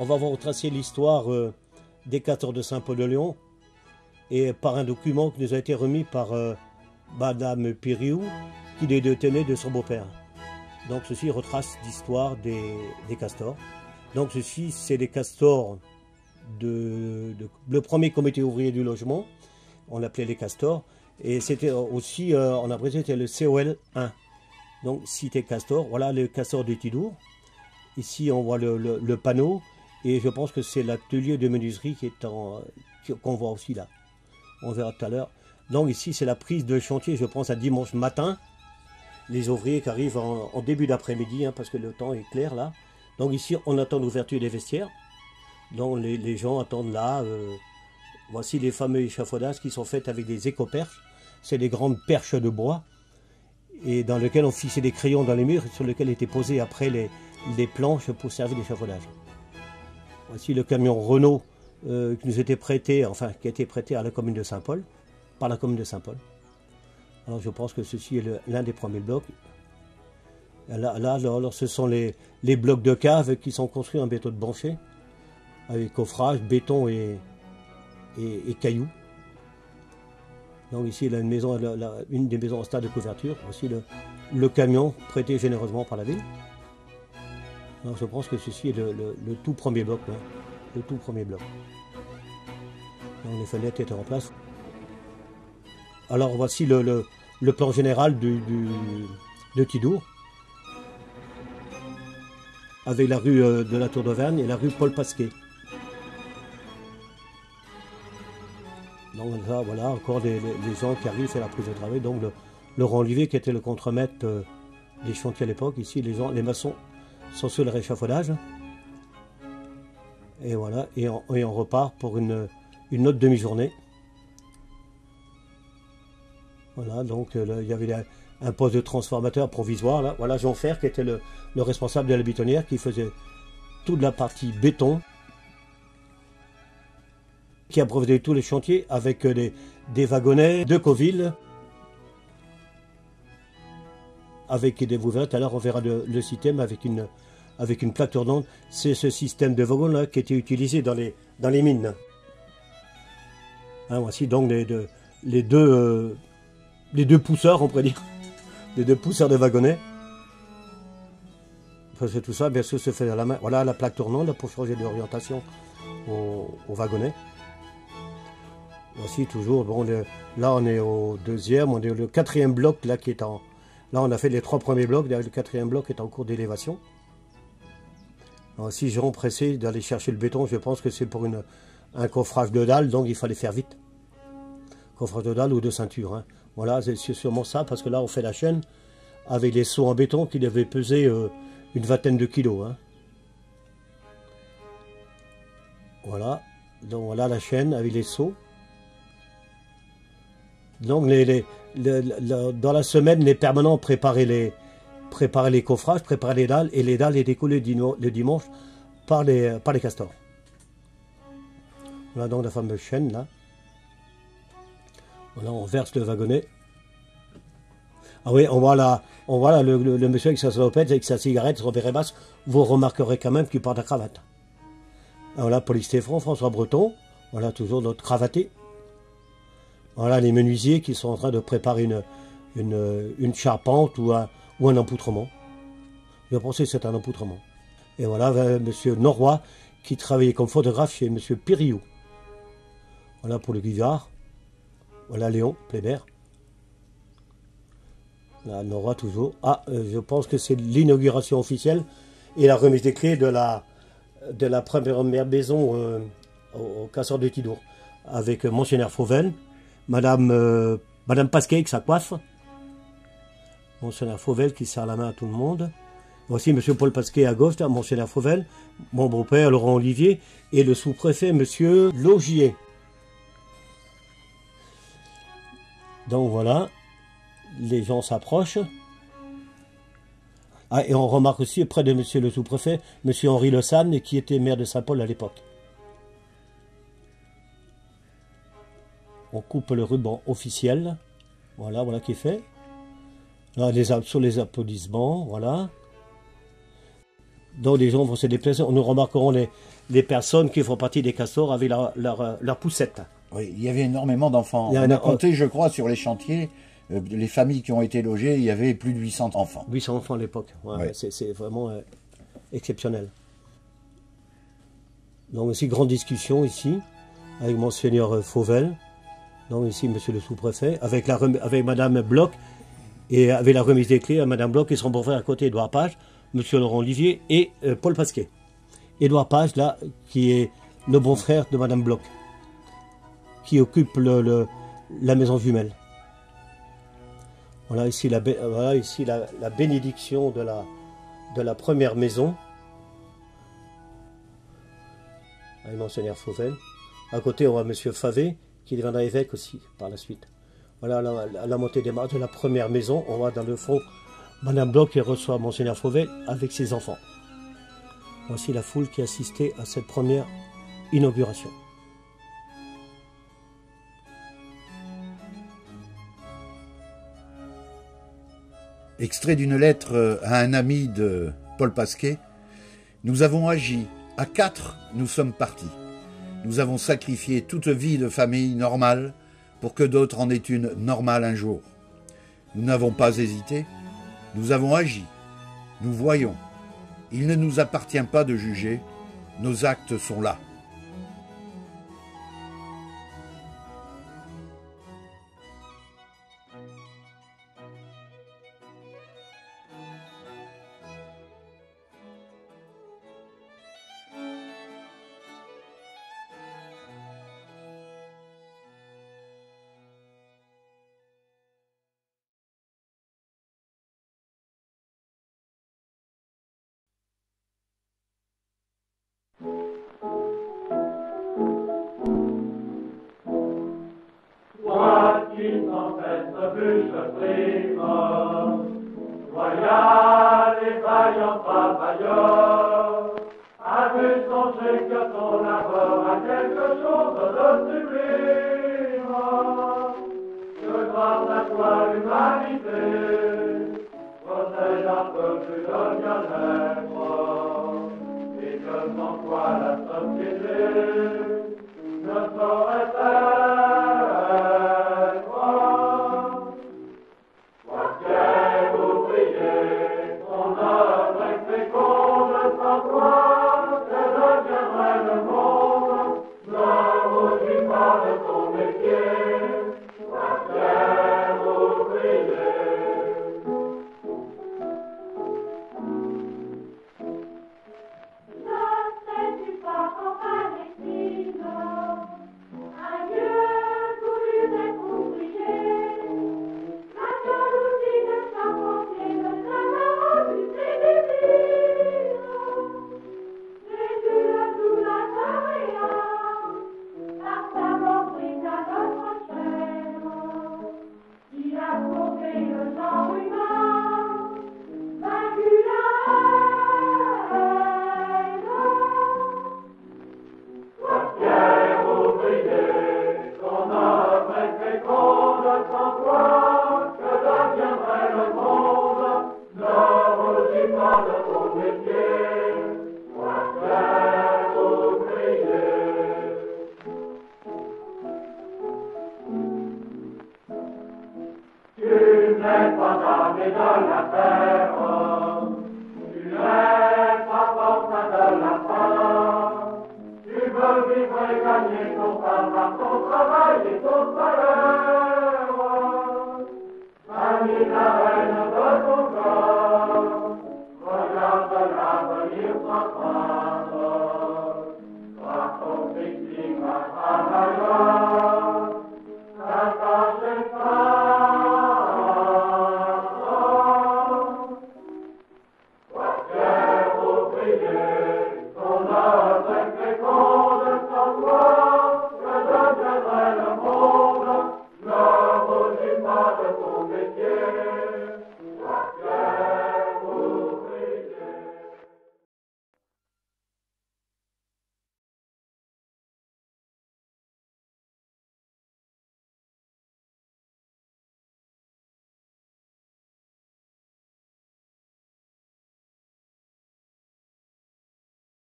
On va voir retracer l'histoire des castors de Saint-Paul-de-Léon et par un document qui nous a été remis par Madame Piriou, qui les détenait de son beau-père. Donc ceci retrace l'histoire des castors. Donc ceci, c'est les castors le premier comité ouvrier du logement. On l'appelait les castors. Et c'était aussi, en abrégé, c'était le COL 1. Donc cité Castor, voilà le castor de Tidour. Ici on voit le panneau. Et je pense que c'est l'atelier de menuiserie qu'on voit aussi là. On verra tout à l'heure. Donc ici c'est la prise de chantier, je pense à dimanche matin. Les ouvriers qui arrivent en début d'après-midi, hein, parce que le temps est clair là. Donc ici on attend l'ouverture des vestiaires. Donc les gens attendent là. Voici les fameux échafaudages qui sont faits avec des écoperches. C'est des grandes perches de bois et dans lesquelles on fixait des crayons dans les murs sur lesquels étaient posées après les planches pour servir d'échafaudage. Voici le camion Renault qui nous était prêté, enfin qui a été prêté à la commune de Saint-Paul, par la commune de Saint-Paul. Alors je pense que ceci est l'un des premiers blocs. Là alors, ce sont les blocs de cave qui sont construits en béton de Bancher, avec coffrage, béton et cailloux. Donc ici il a une maison, une des maisons en stade de couverture. Voici le camion prêté généreusement par la ville. Donc je pense que ceci est le tout premier bloc. Hein, le tout premier bloc. Donc les fenêtres étaient en place. Alors voici le plan général de Tidour. Avec la rue de la Tour d'Auvergne et la rue Paul Pasquet. Donc là, voilà, encore les gens qui arrivent à la prise de travail. Donc Laurent Olivier, qui était le contremaître des chantiers à l'époque. Ici, les maçons sont sur le réchafaudage. Et voilà, et on repart pour une autre demi-journée. Voilà, donc là, il y avait un poste de transformateur provisoire. Là. Voilà, Jean Fer, qui était le responsable de la bétonnière, qui faisait toute la partie béton, qui approvisionnait tous les chantiers avec des wagonnets de Coville, avec des ouvertes. Alors on verra le système avec une plaque tournante. C'est ce système de wagon là qui était utilisé dans les mines. Hein, voici donc les deux pousseurs, on pourrait dire, les deux pousseurs de wagonnets. Parce que tout ça, bien sûr, se fait à la main. Voilà la plaque tournante là, pour changer d'orientation au wagonnet. Voici toujours, bon, là on est au deuxième, on est le quatrième bloc là qui est en... Là on a fait les trois premiers blocs, le quatrième bloc est en cours d'élévation. Si j'ai empressé d'aller chercher le béton, je pense que c'est pour un coffrage de dalle, donc il fallait faire vite. Coffrage de dalle ou de ceinture. Hein. Voilà, c'est sûrement ça, parce que là on fait la chaîne avec les seaux en béton qui devaient peser une vingtaine de kilos. Hein. Voilà, donc voilà la chaîne avec les seaux. Donc dans la semaine, les permanents préparaient les coffrages, préparaient les dalles, et les dalles étaient coulées le dimanche par les castors. Voilà donc la fameuse chaîne là. Voilà, on verse le wagonnet. Ah oui, on voit là le monsieur avec sa salopette, avec sa cigarette, son béret basse. Vous remarquerez quand même qu'il porte la cravate. Voilà, Paul Stéphane, François Breton. Voilà, toujours notre cravaté. Voilà les menuisiers qui sont en train de préparer une charpente ou un empoutrement. Je pensais que c'était un empoutrement. Et voilà monsieur Norroy qui travaillait comme photographe chez monsieur Piriou. Voilà pour le Guivard. Voilà Léon Plébert. Là, Norroy toujours. Ah, je pense que c'est l'inauguration officielle et la remise des clés de la première maison au Casseur de Tidour. Avec Monseigneur Fauvel. Madame Pasquet avec sa coiffe. Monseigneur Fauvel qui serre la main à tout le monde. Voici monsieur Paul Pasquet à gauche, Monseigneur Fauvel, mon beau-père Laurent Olivier et le sous-préfet monsieur Laugier. Donc voilà, les gens s'approchent. Ah, et on remarque aussi près de monsieur le sous-préfet, monsieur Henri Le Sanne, qui était maire de Saint-Paul à l'époque. On coupe le ruban officiel. Voilà qui est fait. Là, sur les applaudissements, voilà. Donc les gens vont se déplacer. Nous remarquerons les personnes qui font partie des castors avec leur poussette. Oui, il y avait énormément d'enfants. Il y en On a- a compté, je crois, sur les chantiers, les familles qui ont été logées, il y avait plus de 800 enfants. 800 enfants à l'époque. Ouais, Ouais. C'est vraiment exceptionnel. Donc ici, grande discussion ici, avec Monseigneur Fauvel. Donc ici, monsieur le sous-préfet, avec madame Bloch, et avec la remise des clés à madame Bloch et son beau-frère à côté, Édouard Page, monsieur Laurent Olivier et Paul Pasquet. Édouard Page, là, qui est le bon-frère de madame Bloch, qui occupe la maison Vumel. Voilà ici la bénédiction de la première maison. Avec Monseigneur Fauvel. À côté, on voit monsieur Favé, qui deviendra évêque aussi par la suite. Voilà la montée des marches de la première maison. On voit dans le fond madame Bloch qui reçoit Monseigneur Fauvel avec ses enfants. Voici la foule qui assistait à cette première inauguration. Extrait d'une lettre à un ami de Paul Pasquet. Nous avons agi. À 4, nous sommes partis. Nous avons sacrifié toute vie de famille normale pour que d'autres en aient une normale un jour. Nous n'avons pas hésité. Nous avons agi. Nous voyons. Il ne nous appartient pas de juger. Nos actes sont là. Loyal et vaillant travailleur, as-tu songé que ton labeur a quelque chose de sublime? Que grâce à toi l'humanité possède un peu plus de bien-être, et que sans toi la société ne saurait être. Tu veux vivre et gagner